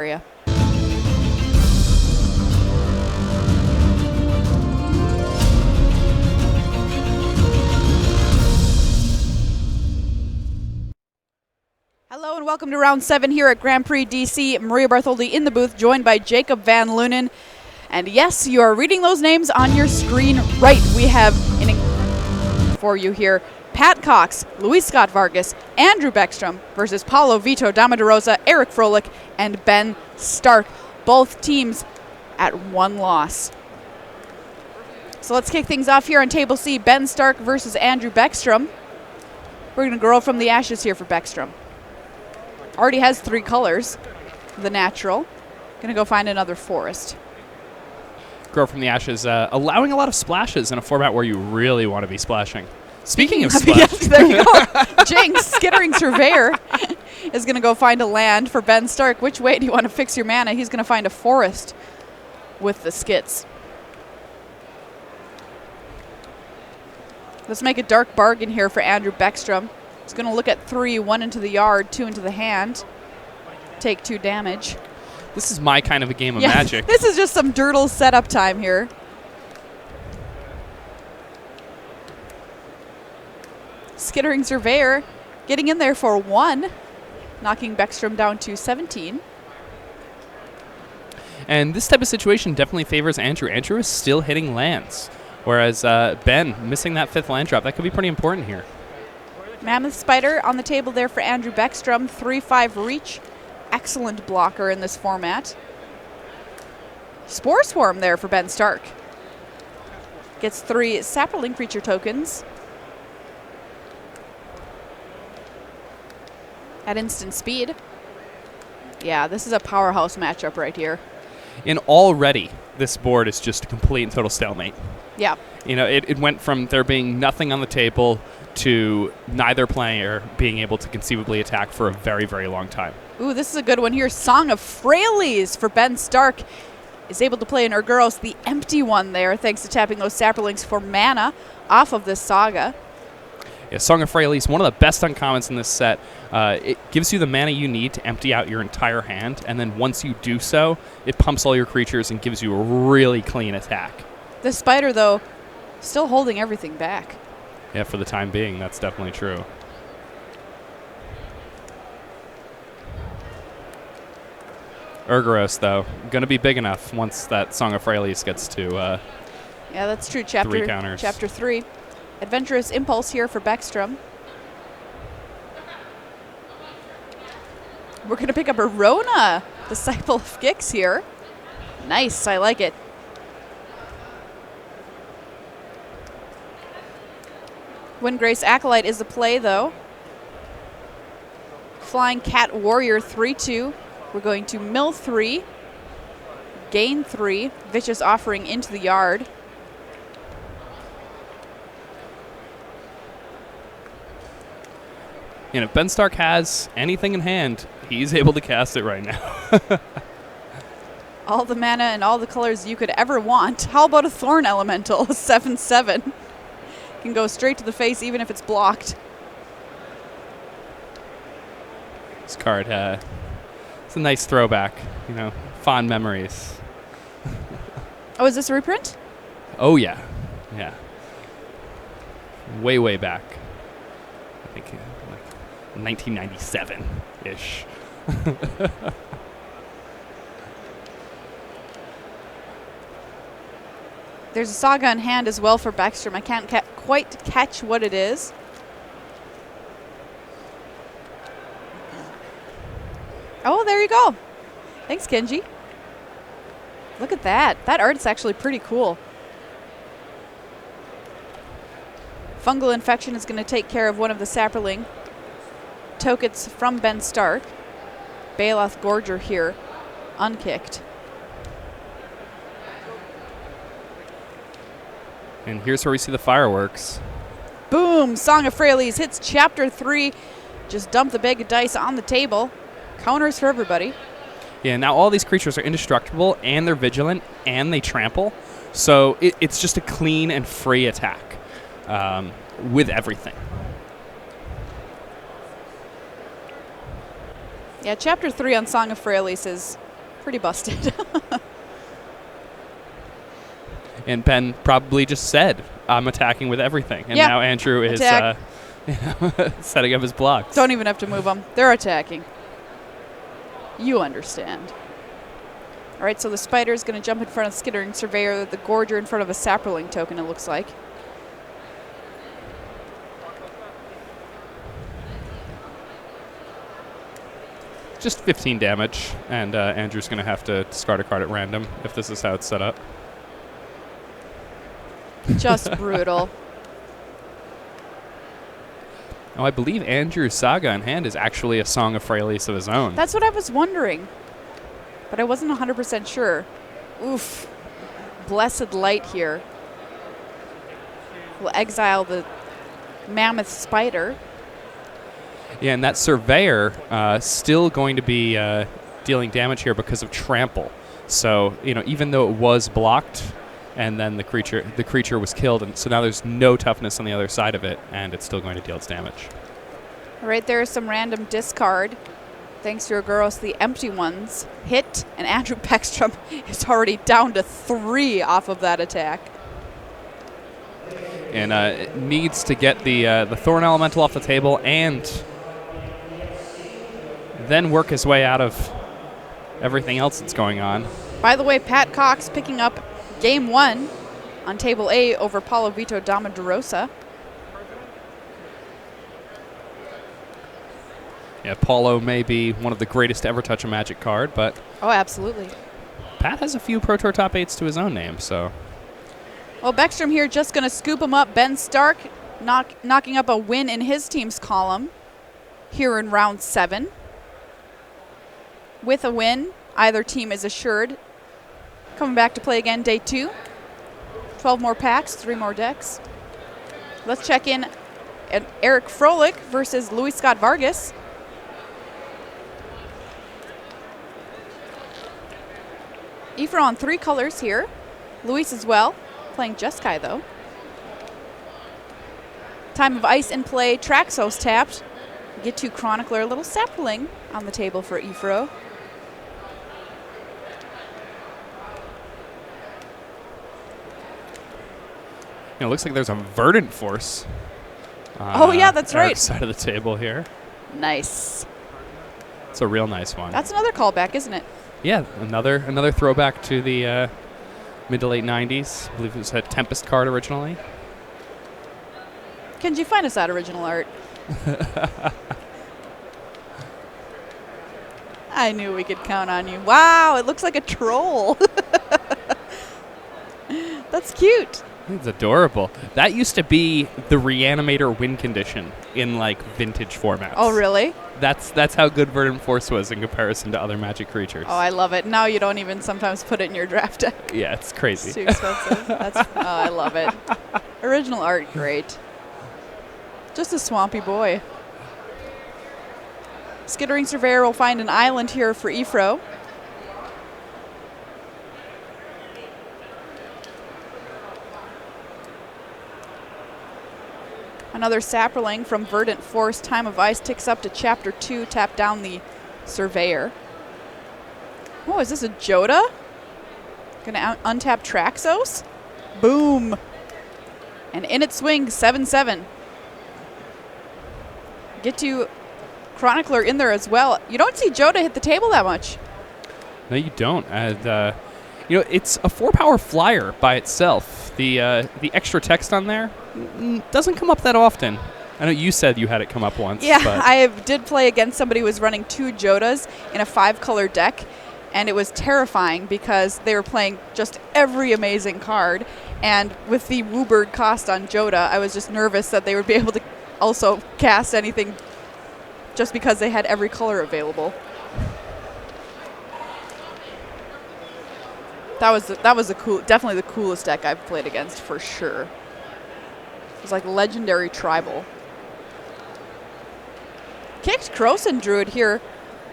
area. Hello and welcome to round 7 here at Grand Prix DC. Maria Bartholdi in the booth, joined by Jacob Van Lunen. And yes, you are reading those names on your screen right. We have an for you here. Pat Cox, Luis Scott Vargas, Andrew Beckstrom versus Paulo Vito Damaderosa, Eric Froelich, and Ben Stark. Both teams at 1 loss. So let's kick things off here on Table C. Ben Stark versus Andrew Beckstrom. We're going to grow from the ashes here for Beckstrom. Already has 3 colors. The natural. Going to go find another forest. Grow from the ashes, allowing a lot of splashes in a format where you really want to be splashing. Speaking of splash. Yes, there you go. Jinx, Skittering Surveyor, is going to go find a land for Ben Stark. Which way do you want to fix your mana? He's going to find a forest with the skits. Let's make a dark bargain here for Andrew Beckstrom. He's going to look at 3, 1 into the yard, 2 into the hand. Take 2 damage. This is my kind of a game of Magic. This is just some Dirtle setup time here. Skittering Surveyor getting in there for 1, knocking Beckstrom down to 17. And this type of situation definitely favors Andrew. Andrew is still hitting lands, whereas Ben missing that 5th land drop. That could be pretty important here. Mammoth Spider on the table there for Andrew Beckstrom. 3/5 reach. Excellent blocker in this format. Spore Swarm there for Ben Stark. Gets 3 Sapperling creature tokens at instant speed. Yeah, this is a powerhouse matchup right here. And already, this board is just a complete and total stalemate. Yeah. You know, it went from there being nothing on the table to neither player being able to conceivably attack for a very, very long time. Ooh, this is a good one here. Song of Frailes for Ben Stark. Is able to play an Urguros, the empty one there, thanks to tapping those Sapperlings for mana off of this Saga. Yeah, Song of Froelich, one of the best uncommons in this set. It gives you the mana you need to empty out your entire hand, and then once you do so, it pumps all your creatures and gives you a really clean attack. The Spider, though, still holding everything back. Yeah, for the time being, that's definitely true. Urguros, though, going to be big enough once that Song of Froelich gets to yeah, that's true. 3 counters. Chapter 3. Adventurous Impulse here for Beckstrom. We're going to pick up a Rona, Disciple of Gix here. Nice, I like it. Windgrace Acolyte is the play, though. Flying Cat Warrior 3/2. We're going to mill 3, gain 3, Vicious Offering into the yard. And if Ben Stark has anything in hand, he's able to cast it right now. All the mana and all the colors you could ever want. How about a Thorn Elemental, 7/7? Can go straight to the face even if it's blocked. This card, it's a nice throwback, you know, fond memories. Oh, is this a reprint? Oh, yeah. Yeah. Way, way back. I think like 1997-ish. There's a Saga in hand as well for Beckstrom. I can't quite catch what it is. Oh, there you go. Thanks, Kenji. Look at that. That art's actually pretty cool. Fungal Infection is going to take care of one of the Sapperling tokens from Ben Stark. Baloth Gorger here, unkicked. And here's where we see the fireworks. Boom! Song of Frailes hits Chapter 3. Just dump the bag of dice on the table. Counters for everybody. Yeah, now all these creatures are indestructible, and they're vigilant, and they trample. So it's just a clean and free attack with everything. Yeah, Chapter 3 on Song of Frailes is Pretty busted. And Ben probably just said, I'm attacking with everything. And now Andrew is setting up his blocks. Don't even have to move them. They're attacking. You understand. All right, so the Spider is going to jump in front of Skittering Surveyor, the Gorger in front of a Sapperling token, it looks like. Just 15 damage, and Andrew's going to have to discard a card at random if this is how it's set up. Just brutal. Oh, I believe Andrew's Saga in hand is actually a Song of Froelich of his own. That's what I was wondering, but I wasn't 100% sure. Oof. Blessed Light here. We'll exile the Mammoth Spider. Yeah, and that Surveyor still going to be dealing damage here because of Trample. So, even though it was blocked, and then the creature was killed, and so now there's no toughness on the other side of it, and it's still going to deal its damage. All right, there's some random discard. Thanks to Aguros, the empty ones hit, and Andrew Beckstrom is already down to 3 off of that attack. And needs to get the Thorn Elemental off the table and then work his way out of everything else that's going on. By the way, Pat Cox picking up Game 1 on Table A over Paulo Vito Damadurosa. Yeah, Paulo may be one of the greatest to ever touch a Magic card, but... Oh, absolutely. Pat has a few Pro Tour top 8s to his own name, so... Well, Beckstrom here just going to scoop him up. Ben Stark knocking up a win in his team's column here in round 7. With a win, either team is assured. Coming back to play again day 2. 12 more packs, 3 more decks. Let's check in at Eric Froelich versus Luis Scott Vargas. Ifro on 3 colors here. Luis as well, playing Jeskai though. Time of Ice in play, Traxos tapped. Get to Chronicler, a little Sapling on the table for Ifro. It looks like there's a Verdant Force. Oh yeah, that's right. Side of the table here. Nice. It's a real nice one. That's another callback, isn't it? Yeah, another throwback to the mid to late 90s. I believe it was a Tempest card originally. Can you find us that original art? I knew we could count on you. Wow, it looks like a troll. That's cute. It's adorable. That used to be the Reanimator win condition in like vintage formats. Oh, really? That's how good Verdant Force was in comparison to other Magic creatures. Oh, I love it. Now you don't even sometimes put it in your draft deck. Yeah, it's crazy. It's too expensive. I love it. Original art, great. Just a swampy boy. Skittering Surveyor will find an island here for Ifro. Another Sapperling from Verdant Force. Time of Ice ticks up to Chapter 2. Tap down the Surveyor. Oh, is this a Joda? Gonna untap Traxos? Boom. And in it swings, 7/7. Get to Chronicler in there as well. You don't see Joda hit the table that much. No, you don't. And it's a 4-power flyer by itself. The extra text on there doesn't come up that often. I know you said you had it come up once. Yeah, I did play against somebody who was running 2 Jodas in a 5-color deck, and it was terrifying because they were playing just every amazing card. And with the Wooburg cost on Joda, I was just nervous that they would be able to also cast anything just because they had every color available. That was definitely the coolest deck I've played against for sure. It was like legendary tribal. Kicked Krosan Druid here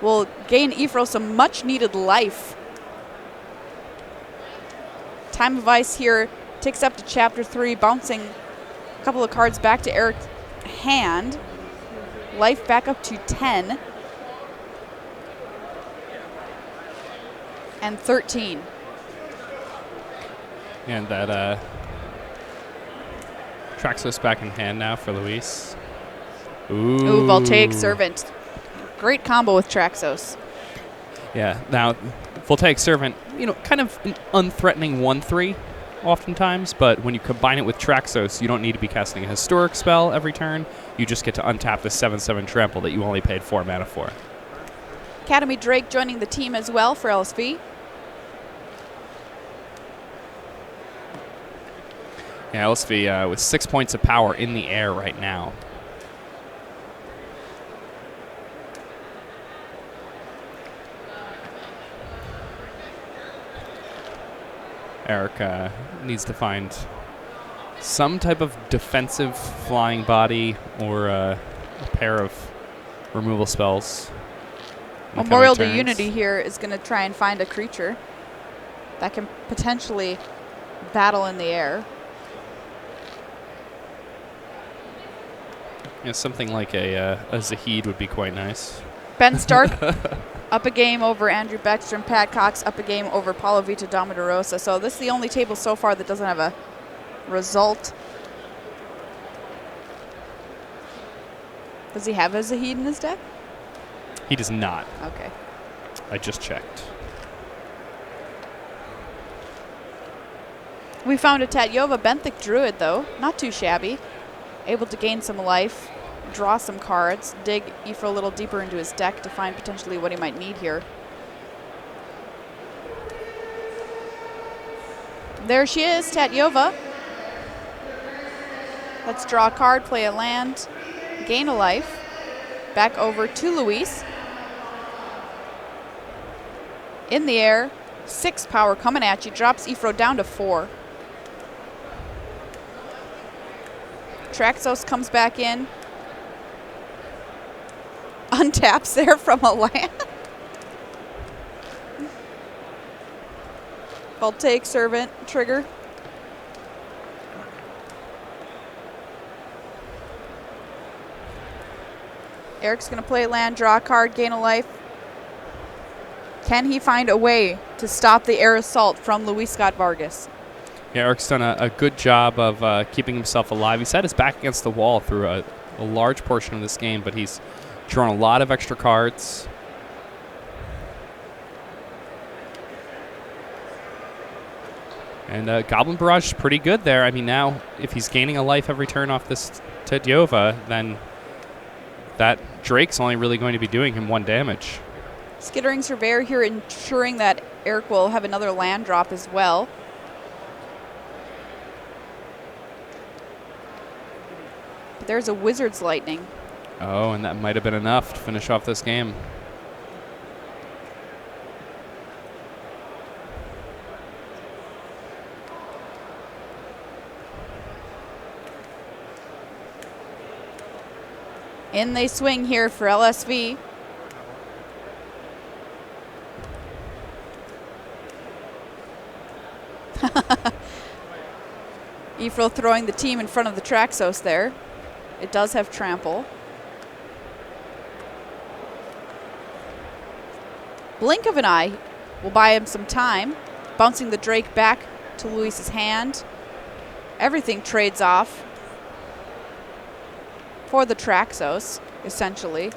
will gain Ifro some much needed life. Time of Ice here ticks up to Chapter 3, bouncing a couple of cards back to Eric's hand. Life back up to 10. and 13. And that Traxos back in hand now for Luis. Ooh, Voltaic Servant. Great combo with Traxos. Yeah, now Voltaic Servant, kind of an unthreatening 1/3 oftentimes, but when you combine it with Traxos, you don't need to be casting a historic spell every turn. You just get to untap the 7/7 trample that you only paid 4 mana for. Academy Drake joining the team as well for LSV. Yeah, LSV with 6 points of power in the air right now. Eric needs to find some type of defensive flying body or a pair of removal spells. Memorial to Unity here is going to try and find a creature that can potentially battle in the air. Yeah, something like a Zahid would be quite nice. Ben Stark up a game over Andrew Beckstrom. Pat Cox up a game over Paulo Vito Domodorosa. So this is the only table so far that doesn't have a result. Does he have a Zahid in his deck? He does not. Okay. I just checked. We found a Tatyova Benthic Druid, though. Not too shabby. Able to gain some life, draw some cards, dig Aoife a little deeper into his deck to find potentially what he might need here. There she is, Tatyova. Let's draw a card, play a land, gain a life. Back over to Luis. In the air, 6 power coming at you, drops Aoife down to 4. Traxos comes back in. Untaps there from a land. Voltaic Servant, trigger. Eric's going to play land, draw a card, gain a life. Can he find a way to stop the air assault from Luis Scott Vargas? Yeah, Eric's done a good job of keeping himself alive. He's had his back against the wall through a large portion of this game, but he's drawn a lot of extra cards. And Goblin Barrage is pretty good there. I mean, now, if he's gaining a life every turn off this Tatyova, then that Drake's only really going to be doing him 1 damage. Skittering Surveyor here ensuring that Eric will have another land drop as well. But there's a Wizard's Lightning. Oh, and that might have been enough to finish off this game. In they swing here for LSV. Aoife throwing the team in front of the Traxos there. It does have trample. Blink of an eye will buy him some time. Bouncing the Drake back to Luis's hand. Everything trades off for the Traxos, essentially.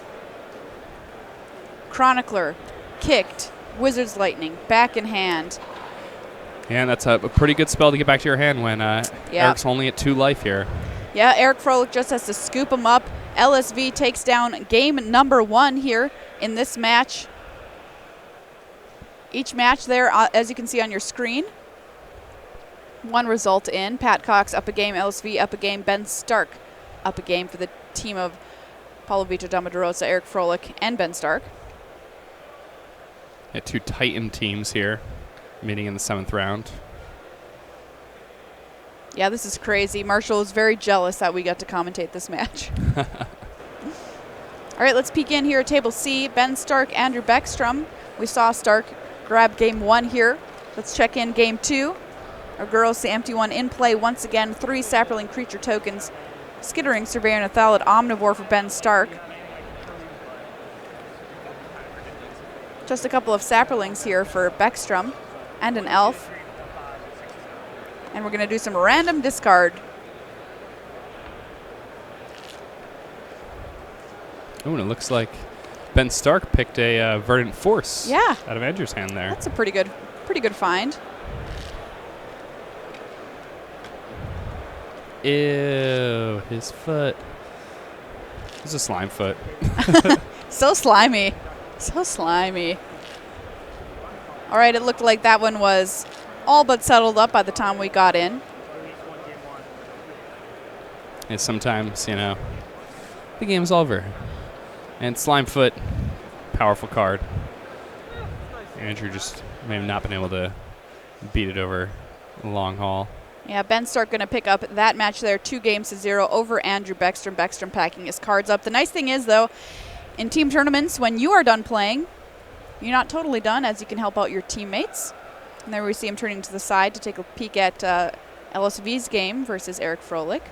Chronicler, kicked, Wizard's Lightning, back in hand. Yeah, and that's a pretty good spell to get back to your hand when Eric's only at 2 life here. Yeah, Eric Froelich just has to scoop him up. LSV takes down game number 1 here in this match. Each match there, as you can see on your screen, 1 result in. Pat Cox up a game, LSV up a game, Ben Stark up a game for the team of Paulo Vito Domodorosa, Eric Froelich, and Ben Stark. Yeah, 2 Titan teams here meeting in the 7th round. Yeah, this is crazy. Marshall is very jealous that we got to commentate this match. All right, let's peek in here at Table C. Ben Stark, Andrew Beckstrom. We saw Stark grab game 1 here. Let's check in game 2. Aguros, the empty one in play once again. 3 Saproling creature tokens. Skittering Surveyor and a Thallid Omnivore for Ben Stark. Just a couple of sapperlings here for Beckstrom and an elf. And we're going to do some random discard. Oh, and it looks like Ben Stark picked a Verdant Force out of Andrew's hand there. That's a pretty good find. Ew, his foot. It's a slime foot. So slimy. So slimy. All right, it looked like that one was all but settled up by the time we got in. And sometimes, you know, the game's over. And Slimefoot, powerful card. Andrew just may have not been able to beat it over the long haul. Yeah, Ben Stark going to pick up that match there, 2-0 over Andrew Beckstrom. Beckstrom packing his cards up. The nice thing is, though, in team tournaments, when you are done playing, you're not totally done, as you can help out your teammates. And there we see him turning to the side to take a peek at LSV's game versus Eric Froelich.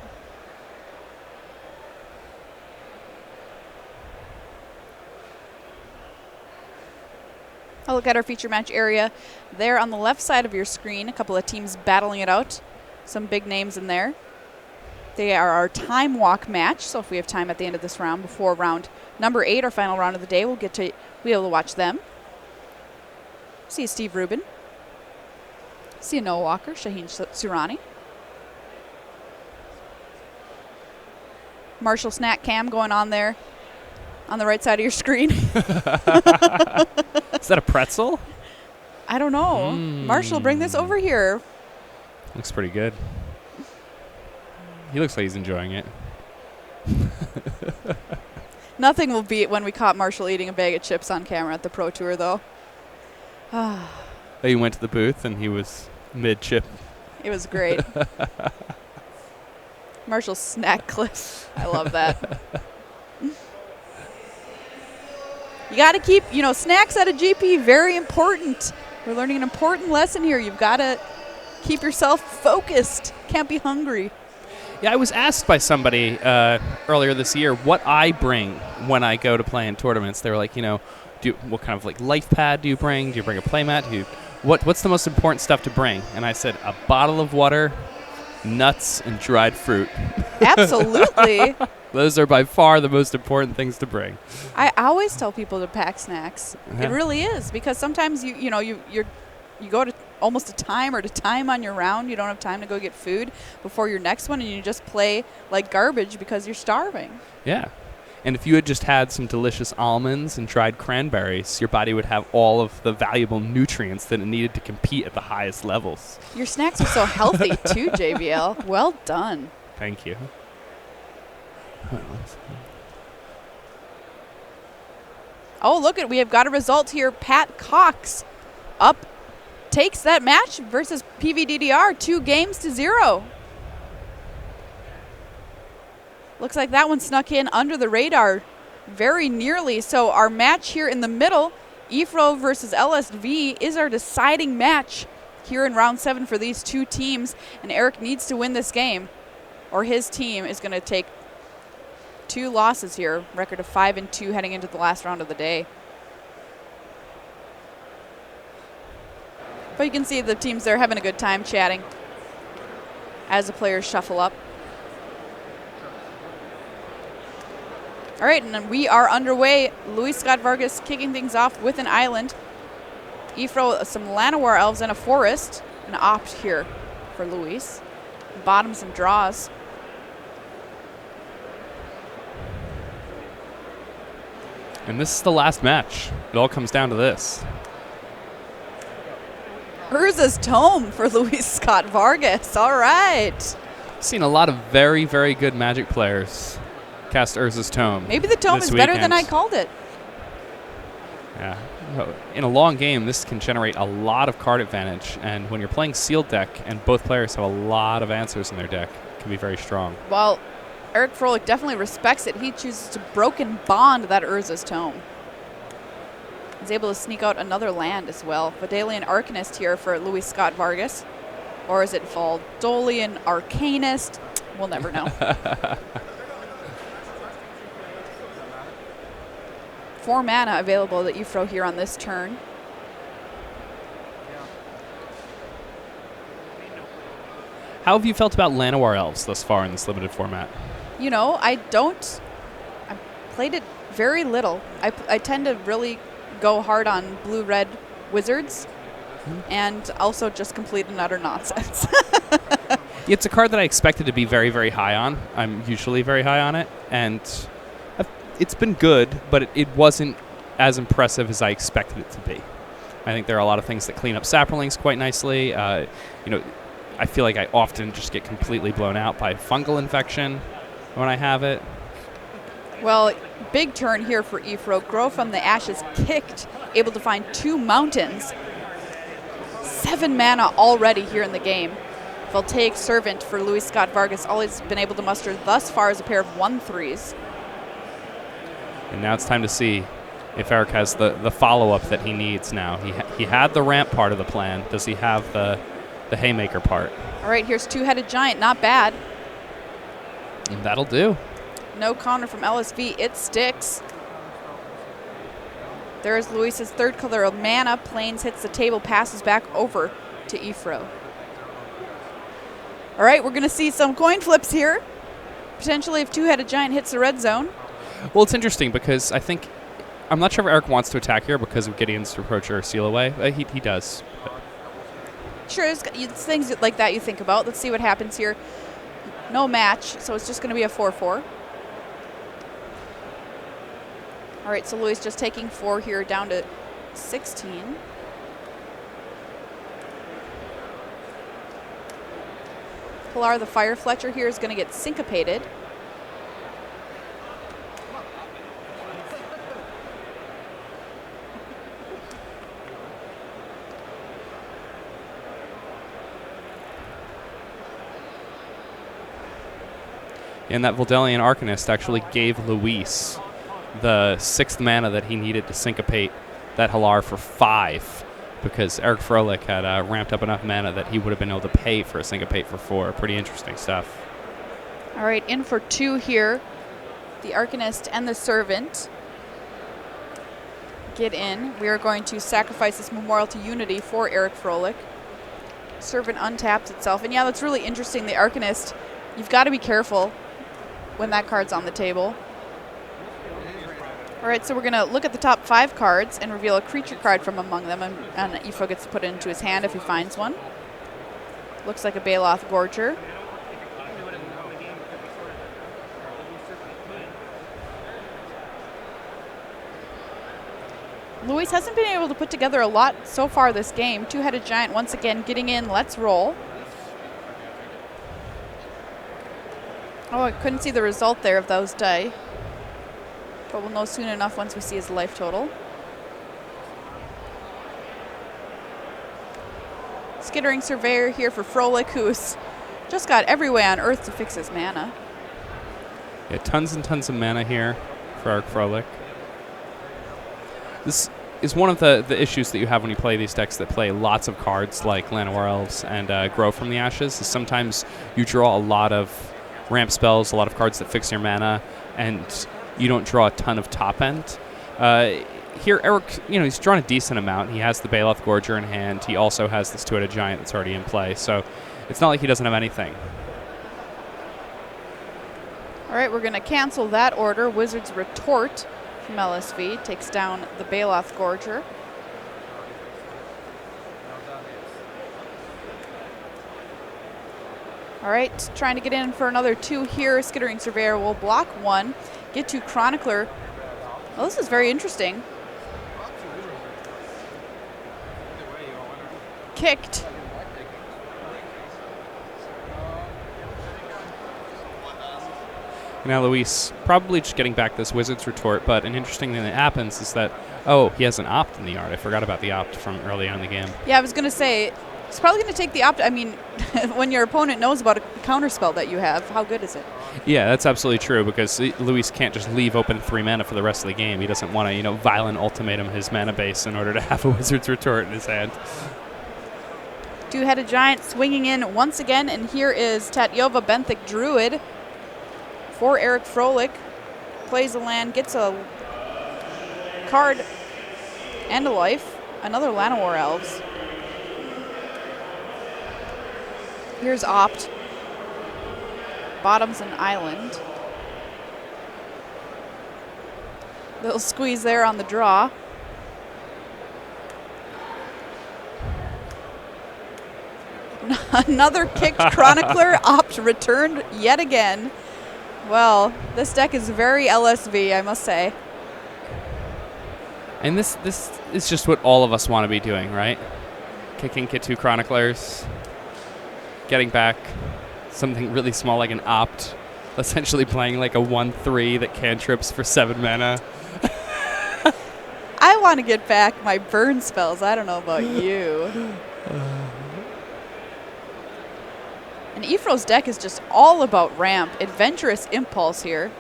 I'll look at our feature match area there on the left side of your screen. A couple of teams battling it out. Some big names in there. They are our time walk match. So if we have time at the end of this round, before round number 8, our final round of the day, we'll be able to watch them. See Steve Rubin. See Noah Walker, Shaheen Surrani. Marshall Snack Cam going on there on the right side of your screen. Is that a pretzel? I don't know. Marshall, bring this over here. Looks pretty good. He looks like he's enjoying it. Nothing will beat when we caught Marshall eating a bag of chips on camera at the Pro Tour, though. He went to the booth and he was mid-chip. It was great. Marshall's snack cliff. I love that. You got to keep, snacks at a GP, very important. We're learning an important lesson here. You've got to keep yourself focused. Can't be hungry. Yeah, I was asked by somebody earlier this year what I bring when I go to play in tournaments. They were like, what kind of life pad do you bring? Do you bring a playmat? What's the most important stuff to bring? And I said a bottle of water, nuts, and dried fruit. Absolutely. Those are by far the most important things to bring. I always tell people to pack snacks. Yeah. It really is, because sometimes you go to almost a time on your round. You don't have time to go get food before your next one, and you just play like garbage because you're starving. Yeah. And if you had just had some delicious almonds and dried cranberries, your body would have all of the valuable nutrients that it needed to compete at the highest levels. Your snacks are so healthy too, JVL. Well done. Thank you. Oh, look we have got a result here. Pat Cox takes that match versus PVDDR 2-0. Looks like that one snuck in under the radar very nearly. So our match here in the middle, EFRO versus LSV, is our deciding match here in round 7 for these two teams. And Eric needs to win this game, or his team is going to take 2 losses here. Record of 5-2 heading into the last round of the day. But you can see the teams there having a good time chatting as the players shuffle up. All right, and then we are underway. Luis Scott Vargas kicking things off with an island. Efro, some Llanowar elves and a forest. An opt here for Luis. Bottom some draws. And this is the last match. It all comes down to this. Urza's Tome for Luis Scott Vargas. All right. I've seen a lot of very, very good Magic players cast Urza's Tome. Maybe the Tome is better than I called it. Yeah. In a long game, this can generate a lot of card advantage. And when you're playing sealed deck and both players have a lot of answers in their deck, it can be very strong. Well, Eric Froelich definitely respects it. He chooses to Broken Bond that Urza's Tome. He's able to sneak out another land as well. Vidalian Arcanist here for Luis Scott Vargas. Or is it Valdolian Arcanist? We'll never know. 4 mana available to Ifro here on this turn. How have you felt about Llanowar Elves thus far in this limited format? You know, I played it very little. I tend to really go hard on blue-red wizards and also just complete and utter nonsense. It's a card that I expected to be very, very high on. I'm usually very high on it, and it's been good, but it wasn't as impressive as I expected it to be. I think there are a lot of things that clean up Saprolinks quite nicely. I feel like I often just get completely blown out by fungal infection when I have it. Well, big turn here for Ifro. Grow from the Ashes kicked, able to find 2 mountains. 7 mana already here in the game. Voltaic Servant for Luis Scott Vargas, all he's been able to muster thus far is a pair of 1/3s. And now it's time to see if Eric has the follow-up that he needs now. He had the ramp part of the plan. Does he have the haymaker part? All right, here's Two-Headed Giant. Not bad. And that'll do. No counter from LSV. It sticks. There's Luis's 3rd color of mana. Plains hits the table, passes back over to Ifro. All right, we're going to see some coin flips here. Potentially if Two-Headed Giant hits the red zone. Well, it's interesting because I'm not sure if Eric wants to attack here because of Gideon's Reproach or Seal Away. He does. Sure, it's things like that you think about. Let's see what happens here. No match, so it's just going to be a 4/4. All right, so Luis just taking 4 here down to 16. Pilar the Fire Fletcher here is going to get syncopated. And that Voldelian Arcanist actually gave Luis the 6th mana that he needed to syncopate that Halar for 5, because Eric Froelich had ramped up enough mana that he would have been able to pay for a syncopate for 4. Pretty interesting stuff. All right, in for 2 here. The Arcanist and the Servant get in. We are going to sacrifice this Memorial to Unity for Eric Froelich. Servant untaps itself. And yeah, that's really interesting. The Arcanist, you've got to be careful when that card's on the table. All right, so we're going to look at the top 5 cards and reveal a creature card from among them, and Ifro gets to put it into his hand if he finds one. Looks like a Baloth Gorger. Luis hasn't been able to put together a lot so far this game. Two-Headed Giant once again getting in. Let's roll. Oh, I couldn't see the result there of those die. But we'll know soon enough once we see his life total. Skittering Surveyor here for Froelich, who's just got every way on earth to fix his mana. Yeah, tons and tons of mana here for Eric Froelich. This is one of the issues that you have when you play these decks that play lots of cards like Llanowar Elves and Grow from the Ashes, is sometimes you draw a lot of ramp spells, a lot of cards that fix your mana, and you don't draw a ton of top end. Here, Eric, he's drawn a decent amount. He has the Baloth Gorger in hand. He also has this Two-Headed Giant that's already in play, so it's not like he doesn't have anything. All right, we're going to cancel that order. Wizard's Retort from LSV takes down the Baloth Gorger. All right, trying to get in for another 2 here. Skittering Surveyor will block 1. Get to Chronicler. Well, this is very interesting. Kicked. Now Luis probably just getting back this Wizard's Retort, but an interesting thing that happens is that, he has an opt in the yard. I forgot about the opt from early on in the game. Yeah, I was going to say, he's probably going to take the opt. I mean, when your opponent knows about a counterspell that you have, how good is it? Yeah, that's absolutely true, because Luis can't just leave open 3 mana for the rest of the game. He doesn't want to, violent ultimatum his mana base in order to have a Wizard's Retort in his hand. Two-Headed Giant swinging in once again, and here is Tatyova Benthic Druid for Eric Froelich. Plays a land, gets a card and a life. Another Llanowar Elves. Here's Opt. Bottom's an island. Little squeeze there on the draw. Another kicked Chronicler. Opt returned yet again. Well, this deck is very LSV, I must say. And this is just what all of us want to be doing, right? Kicking Kit 2 Chroniclers, getting back something really small like an Opt, essentially playing like a 1/3 that cantrips for 7 mana. I want to get back my burn spells. I don't know about you. And Ifro's deck is just all about ramp. Adventurous Impulse here.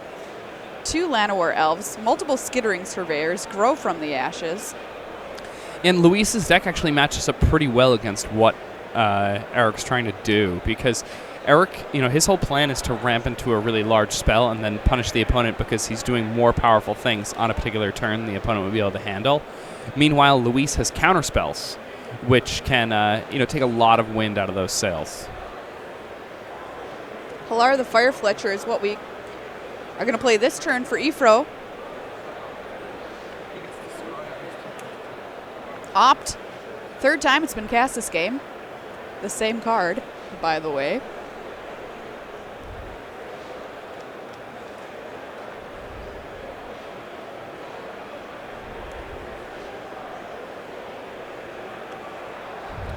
2 Llanowar Elves, multiple Skittering Surveyors, Grow from the Ashes. And Luis's deck actually matches up pretty well against what Eric's trying to do, because Eric, his whole plan is to ramp into a really large spell and then punish the opponent because he's doing more powerful things on a particular turn the opponent would be able to handle. Meanwhile, Luis has counter spells, which can take a lot of wind out of those sails. Halar the Fire Fletcher is what we are going to play this turn for Ifro. Opt. Third time it's been cast this game. The same card, by the way.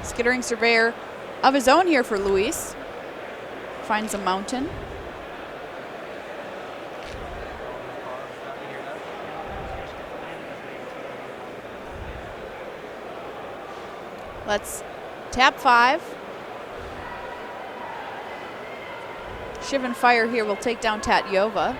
Skittering Surveyor of his own here for Luis. Finds a mountain. Let's tap 5. Shiv and Fire here will take down Tatyova.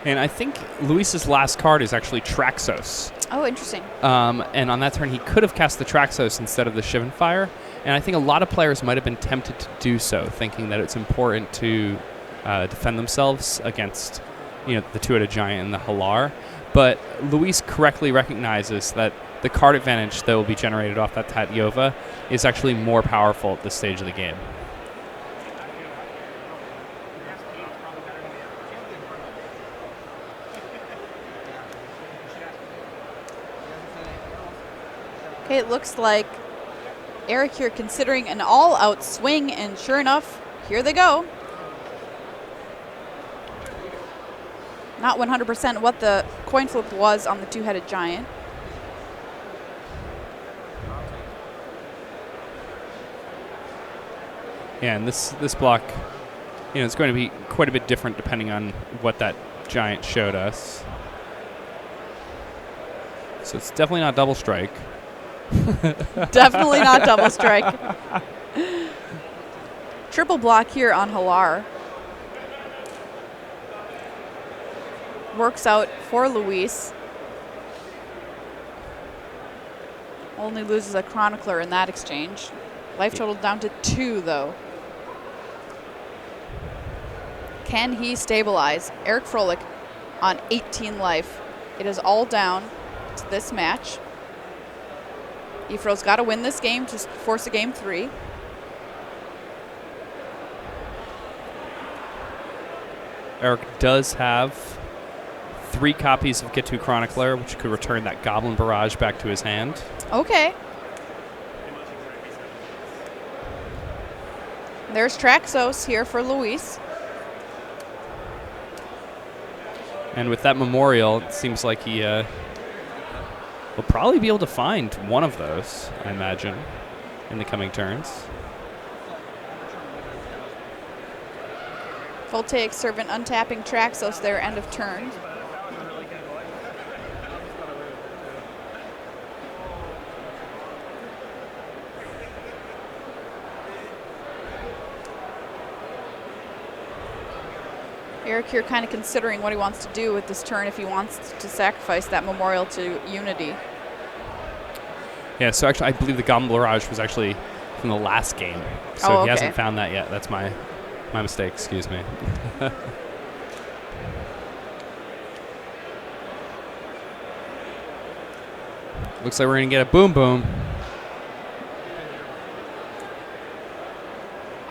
And I think Luis's last card is actually Traxos. Oh, interesting. And on that turn, he could have cast the Traxos instead of the Shivan Fire. And I think a lot of players might have been tempted to do so, thinking that it's important to defend themselves against, the two-headed giant and the Halar. But Luis correctly recognizes that the card advantage that will be generated off that Tatyova is actually more powerful at this stage of the game. Okay, it looks like Eric here considering an all-out swing, and sure enough, here they go. Not 100% what the coin flip was on the two-headed giant. Yeah, and this block, it's going to be quite a bit different depending on what that giant showed us. So it's definitely not double strike. Definitely not double strike. Triple block here on Halar. Works out for Luis. Only loses a Chronicler in that exchange. Life total down to 2, though. Can he stabilize? Eric Froelich on 18 life. It is all down to this match. Ifro's got to win this game to force a game 3. Eric does have 3 copies of Get 2 Chronicler, which could return that Goblin Barrage back to his hand. Okay. There's Traxos here for Luis. And with that Memorial, it seems like he will probably be able to find one of those, I imagine, in the coming turns. Voltaic Servant untapping Traxos there, end of turn. Eric here kind of considering what he wants to do with this turn, if he wants to sacrifice that Memorial to Unity. Yeah, so actually I believe the Goblin Barrage was actually from the last game. So he hasn't found that yet. That's my mistake, excuse me. Looks like we're going to get a boom boom.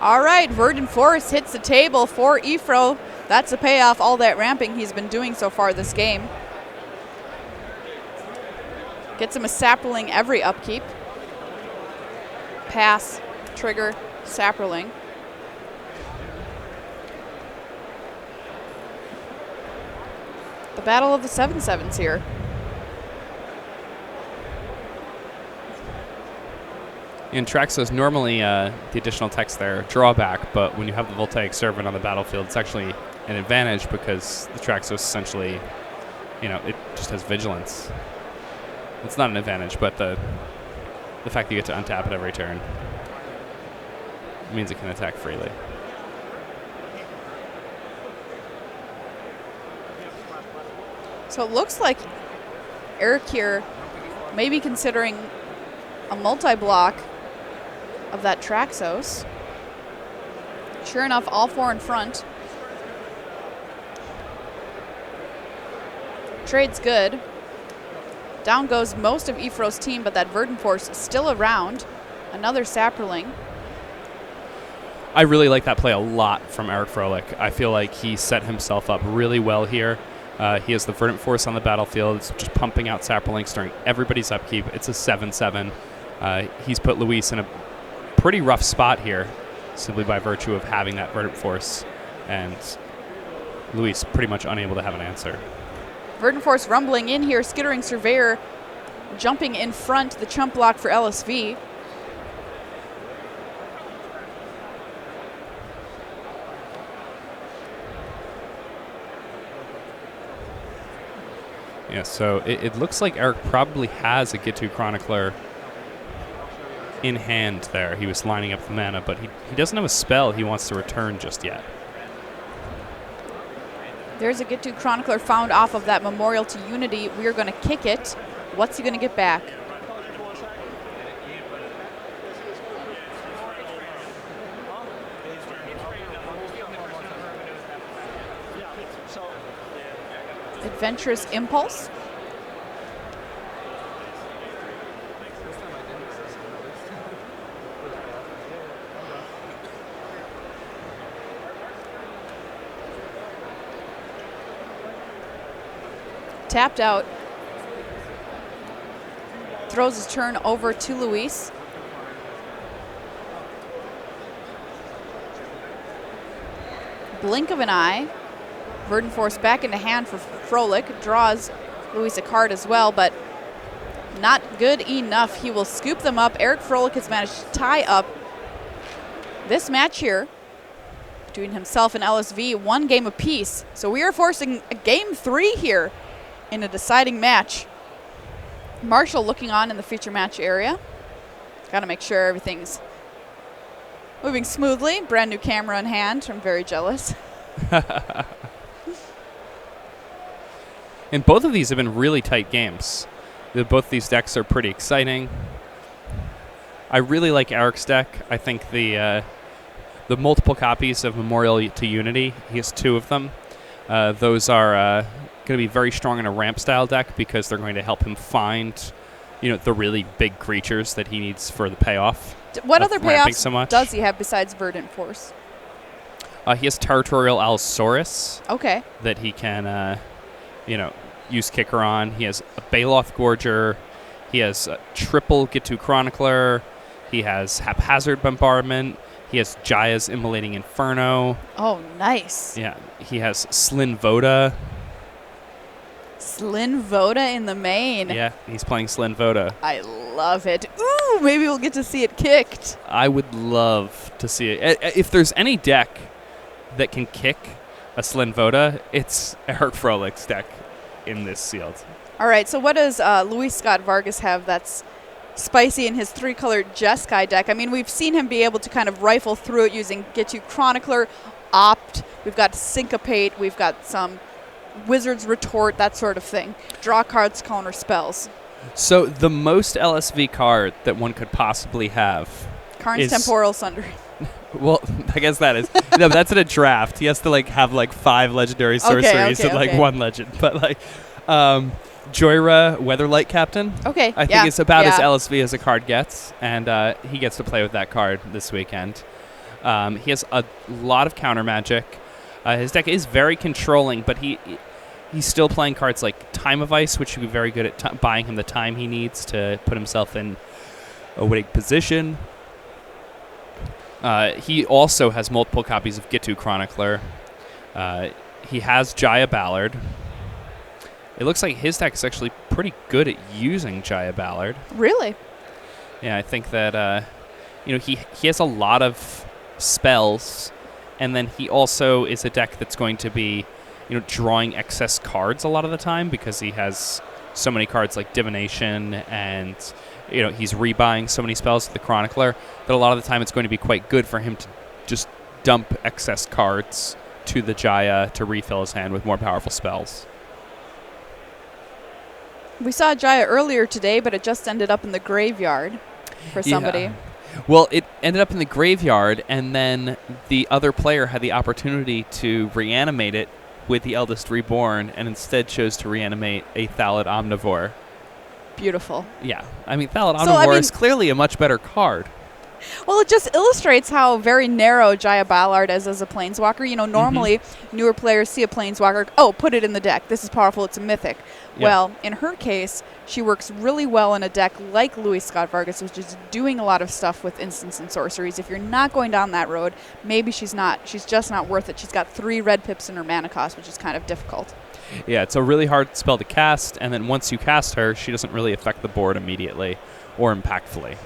All right, Verdant Force hits the table for Ifro. That's a payoff, all that ramping he's been doing so far this game. Gets him a sapling every upkeep. Pass, trigger, sapling. The battle of the 7/7s here. In Traxos, normally the additional text there, drawback, but when you have the Voltaic Servant on the battlefield, it's actually an advantage because the Traxos essentially, it just has vigilance. It's not an advantage, but the fact that you get to untap it every turn means it can attack freely. So it looks like Eric here may be considering a multi-block of that Traxos. Sure enough, all four in front. Trade's good. Down goes most of Ifro's team, but that Verdant Force is still around. Another Sapperling. I really like that play a lot from Eric Froelich. I feel like he set himself up really well here. He has the Verdant Force on the battlefield. It's just pumping out Sapperlings during everybody's upkeep. It's a 7/7. He's put Luis in a pretty rough spot here, simply by virtue of having that Verdant Force, and Luis pretty much unable to have an answer. Verdant Force rumbling in here, Skittering Surveyor jumping in front, the chump block for LSV. Yeah, so it looks like Eric probably has a Gitu Chronicler in hand there. He was lining up the mana, but he doesn't have a spell he wants to return just yet. There's a Gitu Chronicler found off of that Memorial to Unity. We are going to kick it. What's he going to get back? Adventurous Impulse. Tapped out. Throws his turn over to Luis. Blink of an eye. Verdant Force back into hand for Froelich. Draws Luis a card as well, but not good enough. He will scoop them up. Eric Froelich has managed to tie up this match here between himself and LSV, one game apiece. So we are forcing a game 3 here in a deciding match. Marshall looking on in the feature match area. Got to make sure everything's moving smoothly. Brand new camera in hand. I'm very jealous. And both of these have been really tight games. Both these decks are pretty exciting. I really like Eric's deck. I think the multiple copies of Memorial to Unity, he has 2 of them. Those are going to be very strong in a ramp style deck because they're going to help him find, the really big creatures that he needs for the payoff. What other payoffs does he have besides Verdant Force? He has Territorial Allosaurus. Okay. That he can, use kicker on. He has a Baloth Gorger. He has a triple Gitu Chronicler. He has Haphazard Bombardment. He has Jaya's Immolating Inferno. Oh, nice. Yeah. He has Slyn Voda. Slyn Voda in the main. Yeah, he's playing Slyn Voda. I love it. Ooh, maybe we'll get to see it kicked. I would love to see it. If there's any deck that can kick a Slyn Voda, it's Eric Froelich's deck in this sealed. All right, so what does Luis Scott Vargas have that's spicy in his 3-colored Jeskai deck? I mean, we've seen him be able to kind of rifle through it using Gitu Chronicler, Opt. We've got Syncopate. We've got some Wizard's Retort, that sort of thing. Draw cards, counter spells. So the most LSV card that one could possibly have Karn's Temporal Sundering. Well, I guess that is. No, that's in a draft. He has to have 5 legendary sorceries and 1 legend. But Joyra Weatherlight Captain. Okay, I think it's about as LSV as a card gets, and he gets to play with that card this weekend. He has a lot of counter magic. His deck is very controlling, but he's still playing cards like Time of Ice, which would be very good at buying him the time he needs to put himself in a winning position. He also has multiple copies of Gitu Chronicler. He has Jaya Ballard. It looks like his deck is actually pretty good at using Jaya Ballard. Really? Yeah, I think that he has a lot of spells, and then he also is a deck that's going to be drawing excess cards a lot of the time because he has so many cards like Divination, and he's rebuying so many spells with the Chronicler that a lot of the time it's going to be quite good for him to just dump excess cards to the Jaya to refill his hand with more powerful spells. We saw Jaya earlier today, but it just ended up in the graveyard for somebody. Yeah. Well, it ended up in the graveyard, and then the other player had the opportunity to reanimate it with the Eldest Reborn, and instead chose to reanimate a Thallid Omnivore. Beautiful. Yeah. I mean, Thallid Omnivore is clearly a much better card. Well, it just illustrates how very narrow Jaya Ballard is as a Planeswalker. Normally, newer players see a Planeswalker, put it in the deck. This is powerful. It's a mythic. Yeah. Well, in her case, she works really well in a deck like Louis Scott Vargas, which is doing a lot of stuff with instants and sorceries. If you're not going down that road, maybe she's just not worth it. She's got 3 red pips in her mana cost, which is kind of difficult. Yeah, it's a really hard spell to cast, and then once you cast her, she doesn't really affect the board immediately or impactfully.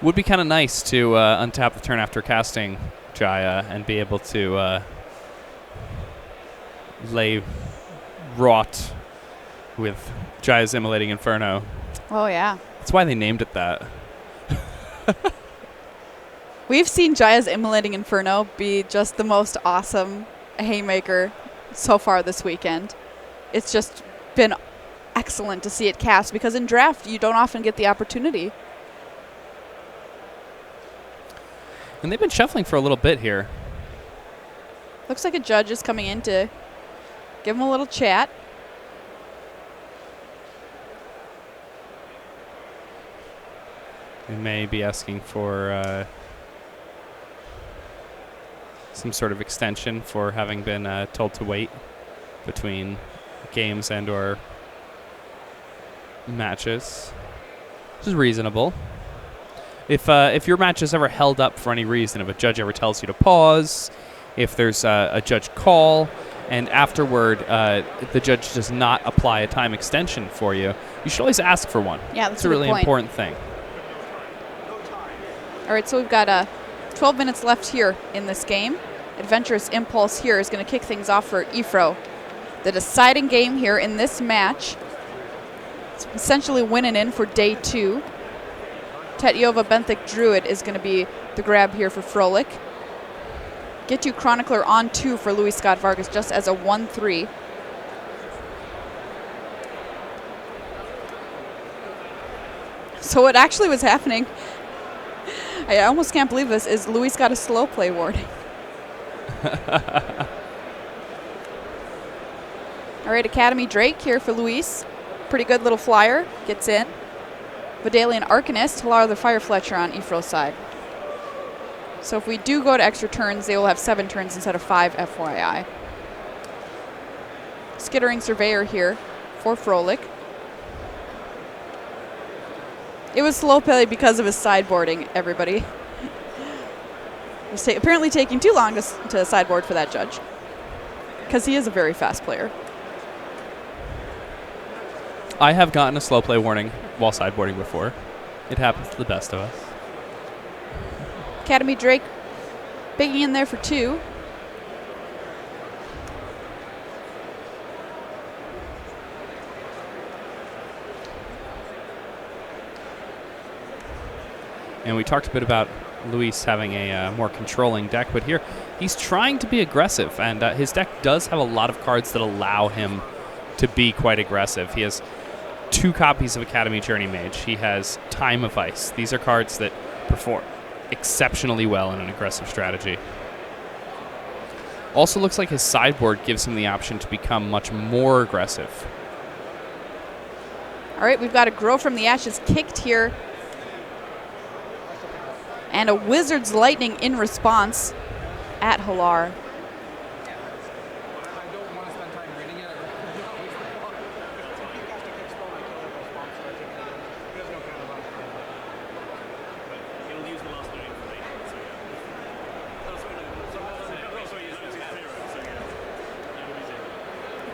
Would be kind of nice to untap the turn after casting Jaya and be able to lay Rot with Jaya's Immolating Inferno. Oh, yeah. That's why they named it that. We've seen Jaya's Immolating Inferno be just the most awesome haymaker so far this weekend. It's just been excellent to see it cast because in draft you don't often get the opportunity. And they've been shuffling for a little bit here. Looks like a judge is coming in to give him a little chat. We may be asking for some sort of extension for having been told to wait between games and or matches, which is reasonable. If your match is ever held up for any reason, if a judge ever tells you to pause, if there's a judge call, and afterward the judge does not apply a time extension for you, you should always ask for one. Yeah, that's a really important thing. All right, so we've got 12 minutes left here in this game. Adventurous Impulse here is going to kick things off for Ifro. The deciding game here in this match. It's essentially winning in for day 2. Tetyova Benthic Druid is going to be the grab here for Froelich. Gitu Chronicler on 2 for Louis Scott Vargas just as a 1/3. So what actually was happening, I almost can't believe this, is Louis got a slow play warning. All right, Academy Drake here for Luis. Pretty good little flyer. Gets in. Vidalian Arcanist, Talar the Fire Fletcher on Ifro's side. So if we do go to extra turns, they will have 7 turns instead of 5, FYI. Skittering Surveyor here for Froelich. It was slow play because of his sideboarding, everybody. It was apparently taking too long to sideboard for that judge, because he is a very fast player. I have gotten a slow play warning while sideboarding before. It happens to the best of us. Academy Drake bigging in there for 2. And we talked a bit about Luis having a more controlling deck, but here he's trying to be aggressive, and his deck does have a lot of cards that allow him to be quite aggressive. He has 2 copies of Academy Journey Mage. He has Time of Ice. These are cards that perform exceptionally well in an aggressive strategy. Also looks like his sideboard gives him the option to become much more aggressive. All right, we've got a Grow from the Ashes kicked here. And a Wizard's Lightning in response at Halar.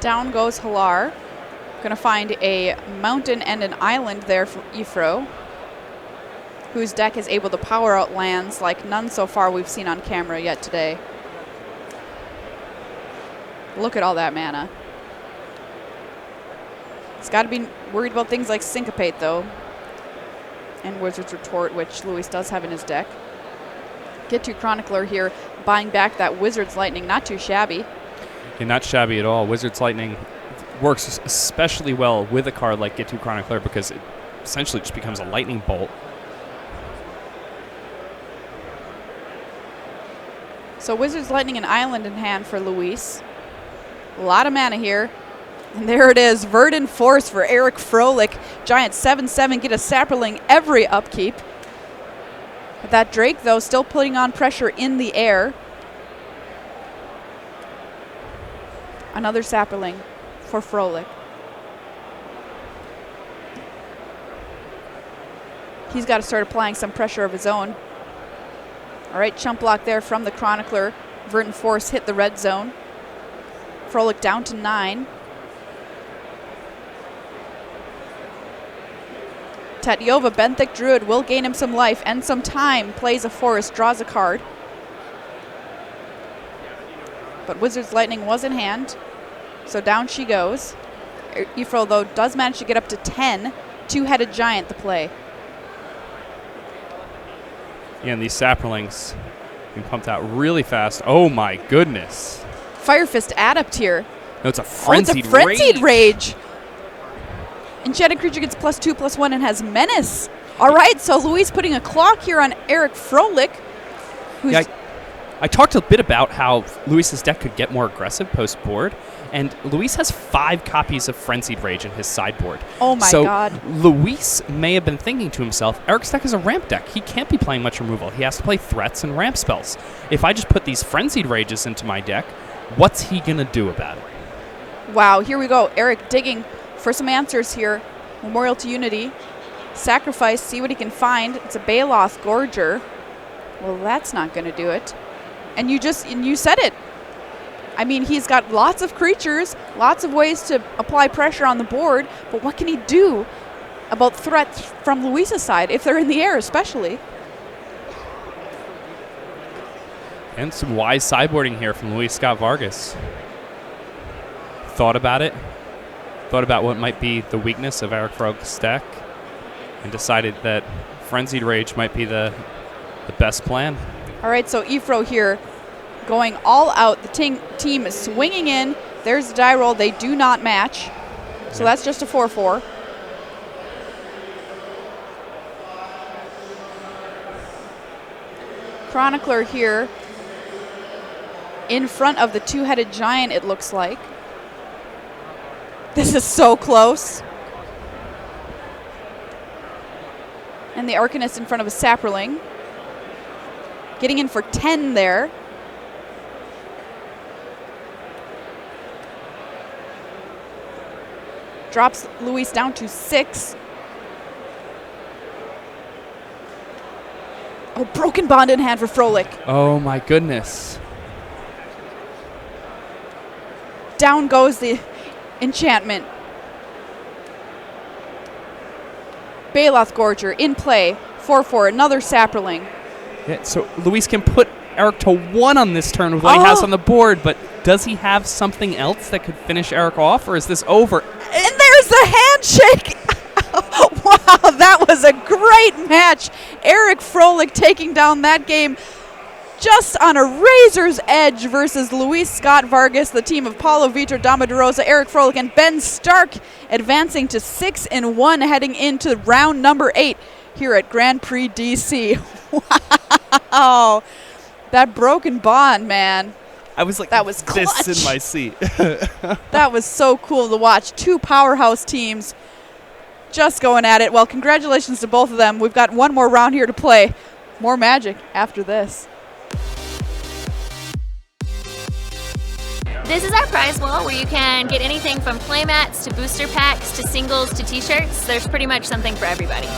Down goes Halar. Going to find a mountain and an island there for Ifro, whose deck is able to power out lands like none so far we've seen on camera yet today. Look at all that mana. He's got to be worried about things like Syncopate, though, and Wizard's Retort, which Luis does have in his deck. Get to Chronicler here, buying back that Wizard's Lightning. Not too shabby. Yeah, not shabby at all. Wizard's Lightning works especially well with a card like Get to Chronicler because it essentially just becomes a lightning bolt. So Wizard's Lightning and Island in hand for Luis. A lot of mana here. And there it is, Verdant Force for Eric Froelich. Giant 7/7, get a Sapperling every upkeep. But that Drake, though, still putting on pressure in the air. Another Sapperling for Froelich. He's got to start applying some pressure of his own. All right, chump block there from the Chronicler. Verdant Force hit the red zone. Froelich down to 9. Tatyova, Benthic Druid, will gain him some life and some time. Plays a forest, draws a card. But Wizard's Lightning was in hand, so down she goes. Ifro, though, does manage to get up to 10. Two-headed Giant to play. Yeah, and these Sapperlings being pumped out really fast. Oh my goodness. Fire Fist Adept here. No, it's a Frenzied Rage. Frenzied Rage. Enchanted creature gets +2/+1 and has Menace. All right, so Luis putting a clock here on Eric Froelich. Yeah, I talked a bit about how Luis's deck could get more aggressive post-board, and Luis has 5 copies of Frenzied Rage in his sideboard. Oh my god. So Luis may have been thinking to himself, Eric's deck is a ramp deck. He can't be playing much removal. He has to play threats and ramp spells. If I just put these Frenzied Rages into my deck, what's he going to do about it? Wow, here we go. Eric digging for some answers here. Memorial to Unity. Sacrifice, see what he can find. It's a Baloth Gorger. Well, that's not going to do it. And you said it. I mean, he's got lots of creatures, lots of ways to apply pressure on the board, but what can he do about threats from Luis's side, if they're in the air especially? And some wise sideboarding here from Luis Scott Vargas. Thought about it. Thought about what might be the weakness of Eric Froelich's deck, and decided that Frenzied Rage might be the best plan. All right, so Ifro here going all out. The team is swinging in. There's the die roll. They do not match. So that's just a 4/4. Chronicler here in front of the two-headed Giant, it looks like. This is so close. And the Arcanist in front of a Sapperling. Getting in for 10 there. Drops Luis down to 6. Oh, Broken Bond in hand for Froelich. Oh my goodness. Down goes the enchantment. Baloth Gorger in play. 4/4, another Sapperling. Yeah, so Luis can put Eric to 1 on this turn with what he has on the board, but does he have something else that could finish Eric off, or is this over? And there's the handshake! Wow, that was a great match. Eric Froelich taking down that game just on a razor's edge versus Luis Scott Vargas, the team of Paulo Vitor, Dama de Rosa, Eric Froelich, and Ben Stark advancing to 6-1 heading into round number 8 here at Grand Prix DC. Wow. That Broken Bond, man. I was like, that was clutch. This in my seat. That was so cool to watch. Two powerhouse teams just going at it. Well, congratulations to both of them. We've got one more round here to play. More magic after this. This is our prize wall where you can get anything from playmats to booster packs to singles to t-shirts. There's pretty much something for everybody.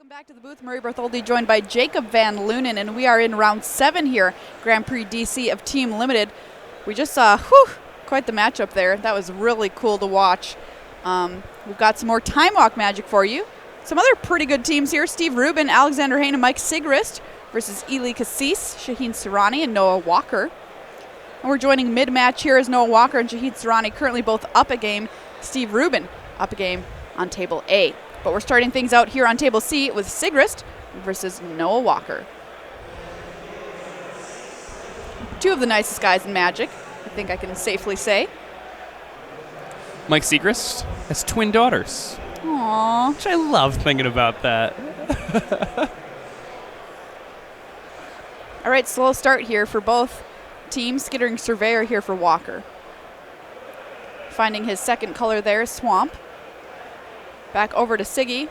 Back to the booth, Marie Bertholdi joined by Jacob Van Lunen, and we are in round 7 here, Grand Prix DC of Team Limited. We just saw quite the matchup there. That was really cool to watch. We've got some more time walk magic for you. Some other pretty good teams here. Steve Rubin, Alexander Hane, and Mike Siegrist versus Ely Cassis, Shaheen Surrani, and Noah Walker. And we're joining mid-match here as Noah Walker and Shaheen Surrani currently both up a game. Steve Rubin up a game on table A. But we're starting things out here on table C with Siegrist versus Noah Walker. Two of the nicest guys in Magic, I think I can safely say. Mike Siegrist has twin daughters. Aww. Which I love thinking about that. All right, slow start here for both teams. Skittering Surveyor here for Walker. Finding his second color there, Swamp. Back over to Siggy.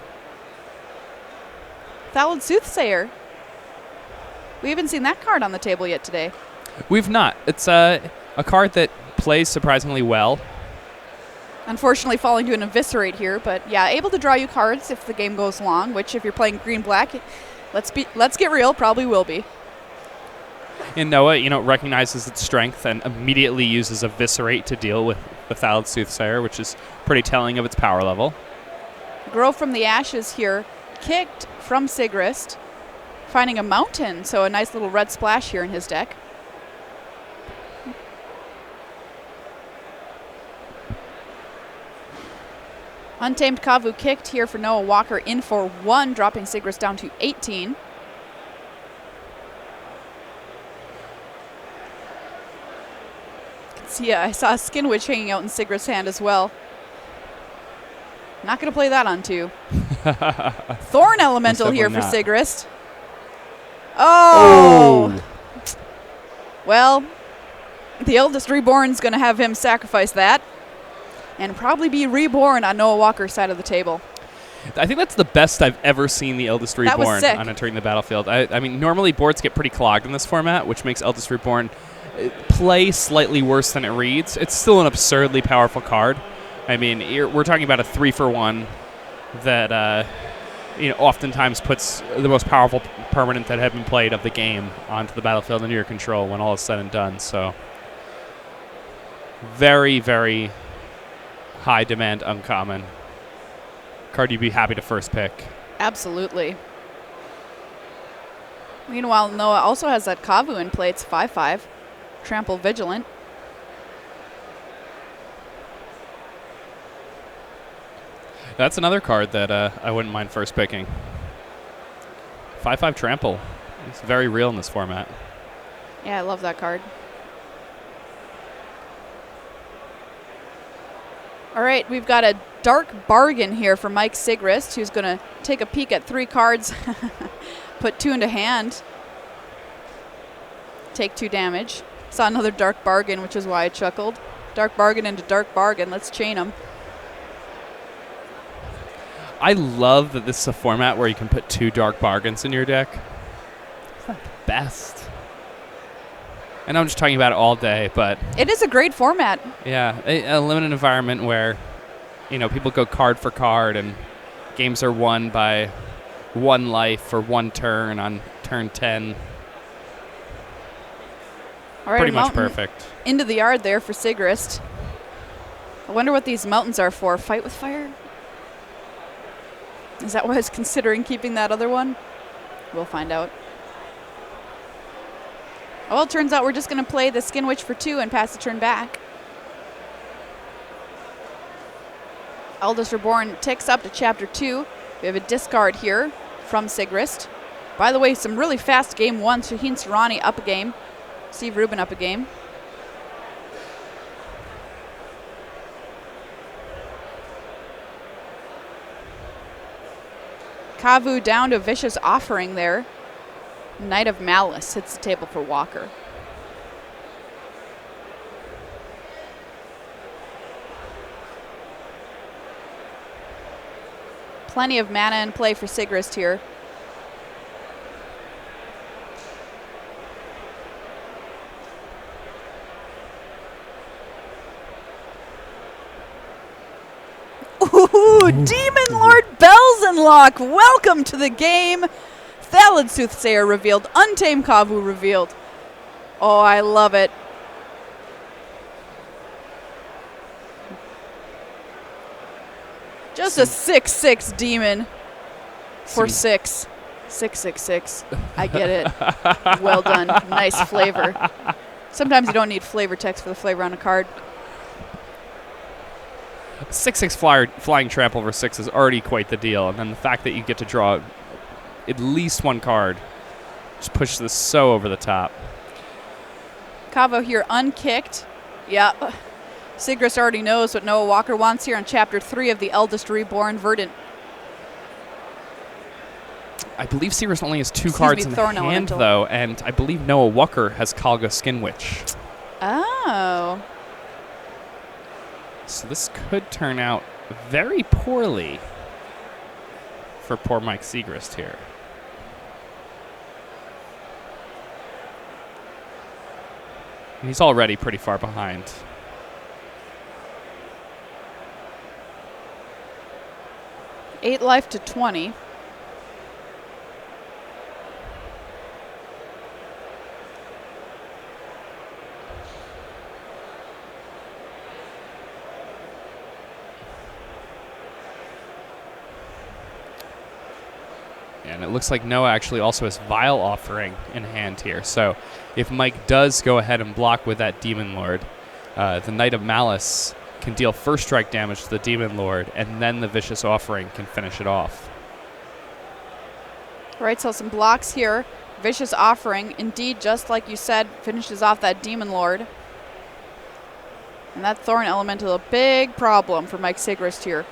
Thallid Soothsayer. We haven't seen that card on the table yet today. We've not. It's a card that plays surprisingly well. Unfortunately falling to an Eviscerate here, but yeah, able to draw you cards if the game goes long, which if you're playing green-black, let's get real, probably will be. And Noah, recognizes its strength and immediately uses Eviscerate to deal with the Thallid Soothsayer, which is pretty telling of its power level. Grow from the Ashes here, kicked from Siegrist, finding a mountain, so a nice little red splash here in his deck. Untamed Kavu kicked here for Noah Walker in for 1, dropping Siegrist down to 18. See, I saw a Skin Witch hanging out in Sigrist's hand as well. Not going to play that on 2. Thorn Elemental here for Siegrist. Oh! Well, the Eldest Reborn's going to have him sacrifice that and probably be reborn on Noah Walker's side of the table. I think that's the best I've ever seen the Eldest That was Reborn sick. on entering the battlefield. I mean, normally boards get pretty clogged in this format, which makes Eldest Reborn play slightly worse than it reads. It's still an absurdly powerful card. I mean, we're talking about a 3-for-1 that oftentimes puts the most powerful permanent that had been played of the game onto the battlefield under your control when all is said and done. So very, very high demand uncommon. Card you'd be happy to first pick. Absolutely. Meanwhile, Noah also has that Kavu in play. It's 5/5. Trample Vigilant. That's another card that I wouldn't mind first picking. 5/5 Trample. It's very real in this format. Yeah, I love that card. All right, we've got a Dark Bargain here for Mike Siegrist, who's going to take a peek at 3 cards, put 2 into hand, take 2 damage. Saw another Dark Bargain, which is why I chuckled. Dark Bargain into Dark Bargain. Let's chain them. I love that this is a format where you can put 2 Dark Bargains in your deck. It's not the best. I know I'm just talking about it all day, but It is a great format. yeah, a limited environment where, people go card for card and games are won by 1 life or 1 turn on turn 10. All right, Pretty much mountain perfect. into the yard there for Siegrist. I wonder what these mountains are for. Fight with fire? Is that why I was considering keeping that other one? We'll find out. Oh, well, it turns out we're just going to play the Skin Witch for 2 and pass the turn back. Eldest Reborn ticks up to Chapter 2. We have a discard here from Siegrist. By the way, some really fast game 1. Shaheen Surrani up a game. Steve Rubin up a game. Kavu down to Vicious Offering there. Knight of Malice hits the table for Walker. Plenty of mana in play for Siegrist here. Ooh, Demon Lord Belzenlock, welcome to the game. Thallid Soothsayer revealed, Untamed Kavu revealed. Oh, I love it. Just a 6/6 demon. For 6. 666. I get it. Well done. Nice flavor. Sometimes you don't need flavor text for the flavor on a card. 6/6 flying trample over 6 is already quite the deal, and then the fact that you get to draw at least one card just pushes this so over the top. Kavo here unkicked. Yeah. Siegrist already knows what Noah Walker wants here on Chapter 3 of The Eldest Reborn, Verdant. I believe Siegrist only has 2 cards in Thorn hand, Elemental. though, and I believe Noah Walker has Kalga Skin Witch. Oh. So this could turn out very poorly for poor Mike Siegrist here. And he's already pretty far behind. Eight life to 20. And it looks like Noah actually also has Vile Offering in hand here. So if Mike does go ahead and block with that Demon Lord, the Knight of Malice can deal first strike damage to the Demon Lord, and then the Vicious Offering can finish it off. Right, so some blocks here. Vicious Offering, indeed, just like you said, finishes off that Demon Lord. And that Thorn Elemental, a big problem for Mike Siegrist here.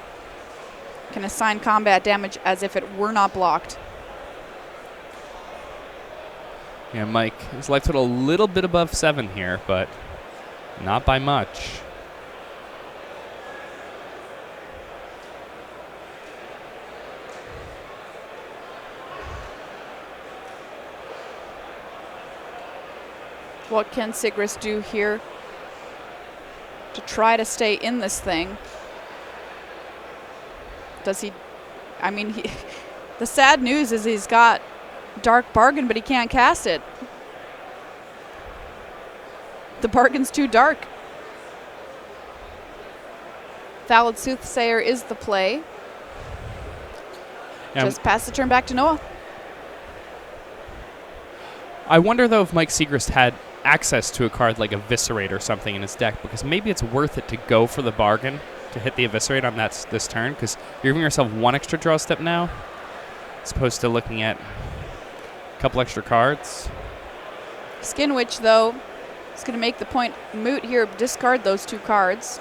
Can assign combat damage as if it were not blocked. Yeah, Mike, his life total a little bit above 7 here, but not by much. What can Siegrist do here to try to stay in this thing? Does he? I mean, the sad news is he's got Dark Bargain, but he can't cast it. The bargain's too dark. Valid Soothsayer is the play. Just pass the turn back to Noah. I wonder, though, if Mike Siegrist had access to a card like Eviscerate or something in his deck, because maybe it's worth it to go for the bargain to hit the Eviscerate on this turn, because you're giving yourself one extra draw step now, as opposed to looking at a couple extra cards. Skin Witch, though, is going to make the point moot here. Discard those 2 cards.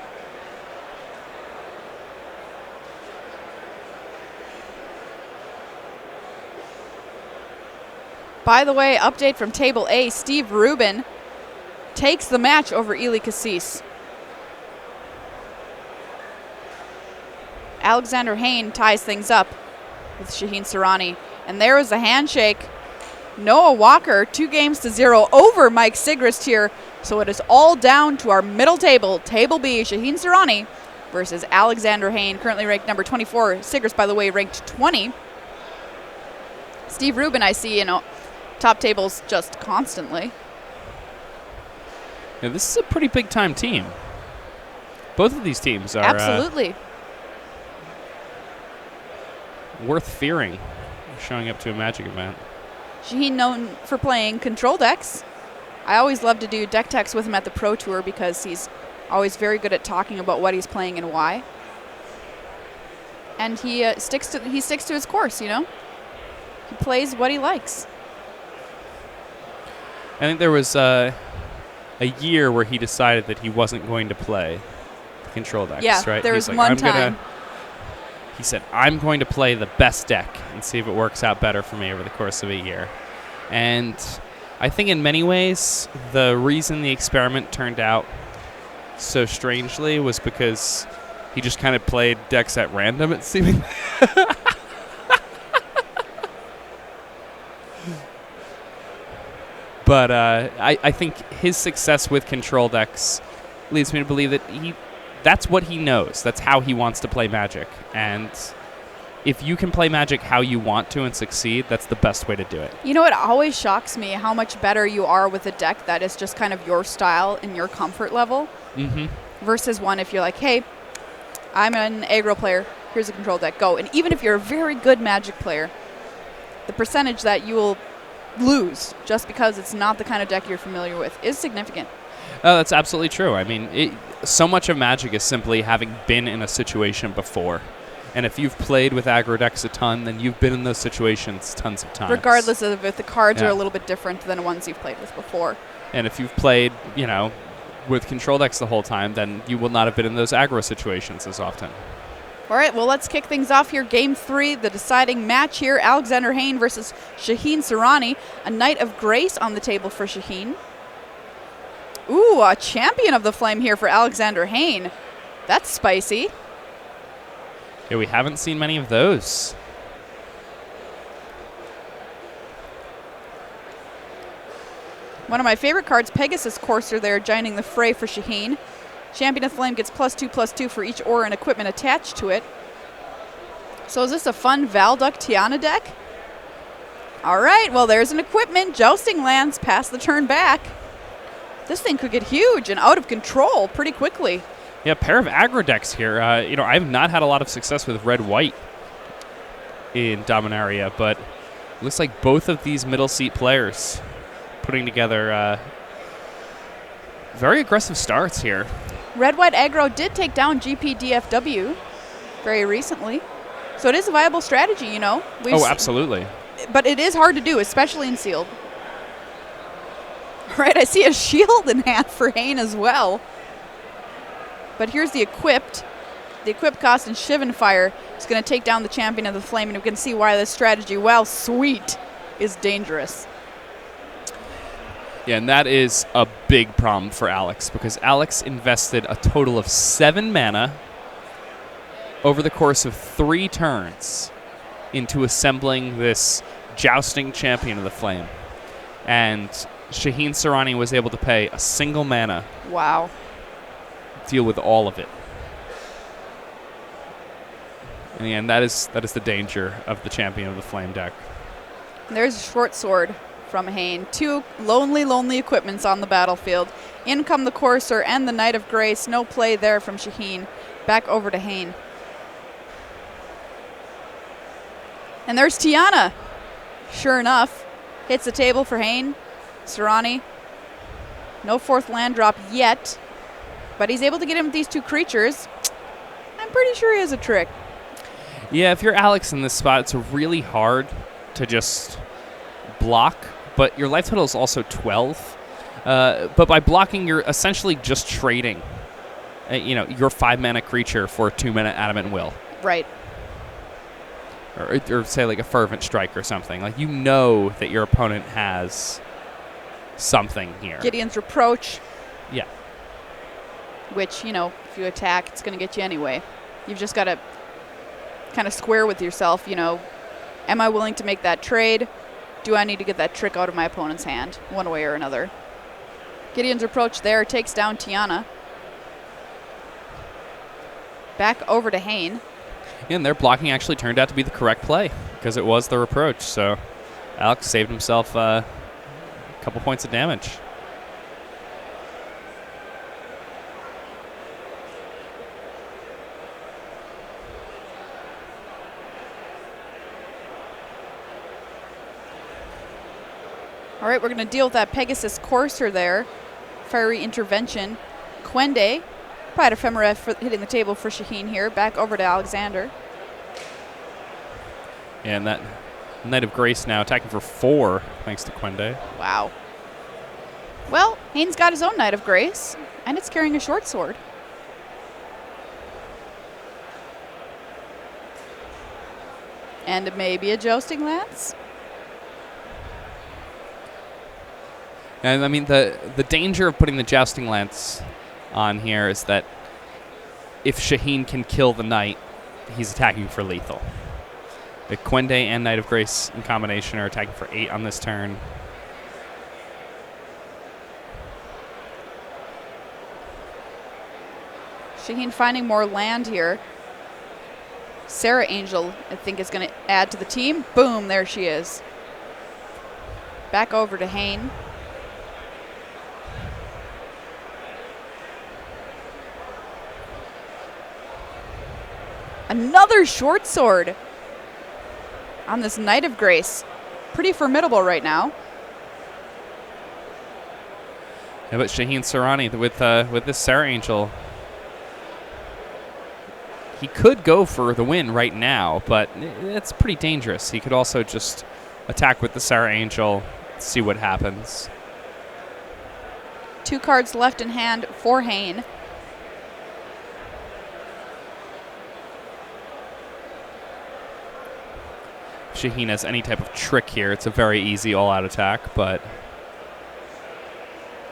By the way, update from Table A, Steve Rubin takes the match over Eli Cassis. Alexander Hane ties things up with Shaheen Surrani. And there is a handshake. Noah Walker, 2-0 over Mike Siegrist here. So it is all down to our middle table, Table B, Shaheen Surrani versus Alexander Hane, currently ranked number 24. Siegrist, by the way, ranked 20. Steve Rubin, I see, top tables just constantly. Yeah, this is a pretty big-time team. Both of these teams are absolutely worth fearing, showing up to a Magic event. Shaheen known for playing control decks. I always love to do deck techs with him at the Pro Tour because he's always very good at talking about what he's playing and why. And he sticks to his course, He plays what he likes. I think there was a year where he decided that he wasn't going to play control decks, yeah, right? there was one time. He said, I'm going to play the best deck and see if it works out better for me over the course of a year. And I think in many ways, the reason the experiment turned out so strangely was because he just kind of played decks at random, it seemed. But I think his success with control decks leads me to believe that that's what he knows. That's how he wants to play Magic. And if you can play Magic how you want to and succeed, that's the best way to do it. It always shocks me how much better you are with a deck that is just kind of your style and your comfort level versus one if you're like, hey, I'm an aggro player. Here's a control deck. Go. And even if you're a very good Magic player, the percentage that you will lose just because it's not the kind of deck you're familiar with is significant. Oh, that's absolutely true. I mean, so much of Magic is simply having been in a situation before. And if you've played with aggro decks a ton, then you've been in those situations tons of times. Regardless of if the cards are a little bit different than ones you've played with before. And if you've played, with control decks the whole time, then you will not have been in those aggro situations as often. All right, well, let's kick things off here. Game 3, the deciding match here. Alexander Hane versus Hane Surrani. A Knight of Grace on the table for Hane. Ooh, a Champion of the Flame here for Alexander Hane. That's spicy. Yeah, we haven't seen many of those. One of my favorite cards, Pegasus Courser there, joining the fray for Hane. Champion of the Flame gets +2/+2 for each aura and equipment attached to it. So is this a fun Valduck Tiana deck? All right, well, there's an equipment. Jousting lands pass the turn back. This thing could get huge and out of control pretty quickly. Yeah, pair of aggro decks here. I've not had a lot of success with red-white in Dominaria, but it looks like both of these middle seat players putting together very aggressive starts here. Red-white aggro did take down GPDFW very recently, so it is a viable strategy, Absolutely. But it is hard to do, especially in sealed. All right, I see a shield in hand for Hane as well. But here's the equipped. The equipped cost in Shivan Fire is going to take down the Champion of the Flame, and you can see why this strategy, while sweet, is dangerous. Yeah, and that is a big problem for Alex, because Alex invested a total of 7 mana over the course of 3 turns into assembling this jousting Champion of the Flame. And Hane Surrani was able to pay a single mana. Wow. Deal with all of it. And again, that is the danger of the Champion of the Flame deck. There's a short sword from Hane. 2 lonely equipments on the battlefield. In come the Courser and the Knight of Grace. No play there from Hane. Back over to Hane. And there's Tiana. Sure enough, hits the table for Hane. Surrani. No 4th land drop yet, but he's able to get him with these 2 creatures. I'm pretty sure he has a trick. Yeah, if you're Alex in this spot, it's really hard to just block, but your life total is also 12. But by blocking, you're essentially just trading, your 5-mana creature for a 2-mana Adamant Will. Right. Or say like a Fervent Strike or something. Like, that your opponent has something here. Gideon's Reproach. Yeah. Which, if you attack, it's going to get you anyway. You've just got to kind of square with yourself, am I willing to make that trade? Do I need to get that trick out of my opponent's hand, one way or another? Gideon's Reproach there takes down Tiana. Back over to Hane. Yeah, and their blocking actually turned out to be the correct play, because it was the Reproach, so Alex saved himself a couple points of damage. All right, we're going to deal with that Pegasus Courser there. Fiery Intervention. Quende. Pride Ephemera hitting the table for Hane here. Back over to Alexander. And that Knight of Grace now attacking for 4, thanks to Quende. Wow. Well, Hane's got his own Knight of Grace, and it's carrying a short sword. And maybe a Jousting Lance? And I mean, the danger of putting the Jousting Lance on here is that if Hane can kill the Knight, he's attacking for lethal. The Quende and Knight of Grace in combination are attacking for 8 on this turn. Hane finding more land here. Sarah Angel, I think, is going to add to the team. Boom, there she is. Back over to Hane. Another short sword on this Knight of Grace. pretty formidable right now. Yeah, but Shaheen Surrani with this Sarah Angel, he could go for the win right now, but it's pretty dangerous. He could also just attack with the Sarah Angel, see what happens. 2 cards left in hand for Hane. If Shaheen has any type of trick here, it's a very easy all-out attack, but...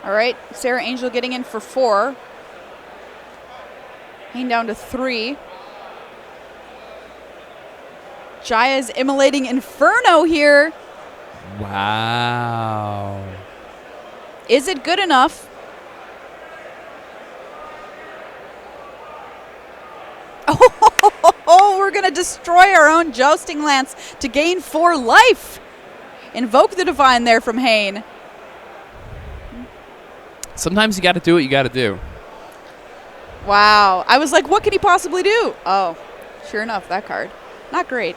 All right, Sarah Angel getting in for 4. Hane down to 3. Jaya's immolating Inferno here. Wow. Is it good enough? Oh, we're going to destroy our own Jousting Lance to gain 4 life. Invoke the Divine there from Hane. Sometimes you got to do what you got to do. Wow. I was like, what could he possibly do? Oh, sure enough, that card. Not great.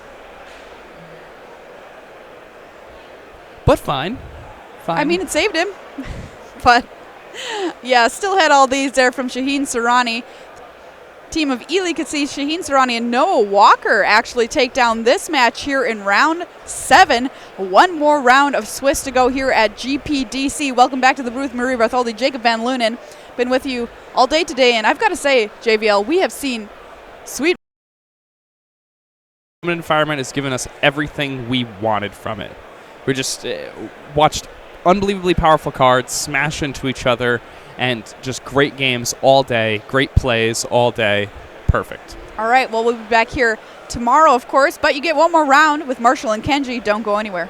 But fine. I mean, it saved him. But, yeah, still had all these there from Shaheen Surrani. Team of Ely could see Shaheen Surrani and Noah Walker actually take down this match here in round 7. One more round of Swiss to go here at GPDC. Welcome back to the booth, Marie Bartholdi, Jacob Van Lunen. Been with you all day today, and I've got to say, JVL, we have seen sweet environment has given us everything we wanted from it. We just watched unbelievably powerful cards smash into each other, and just great games all day, great plays all day. Perfect. All right, well, we'll be back here tomorrow, of course, but you get one more round with Marshall and Kenji. Don't go anywhere.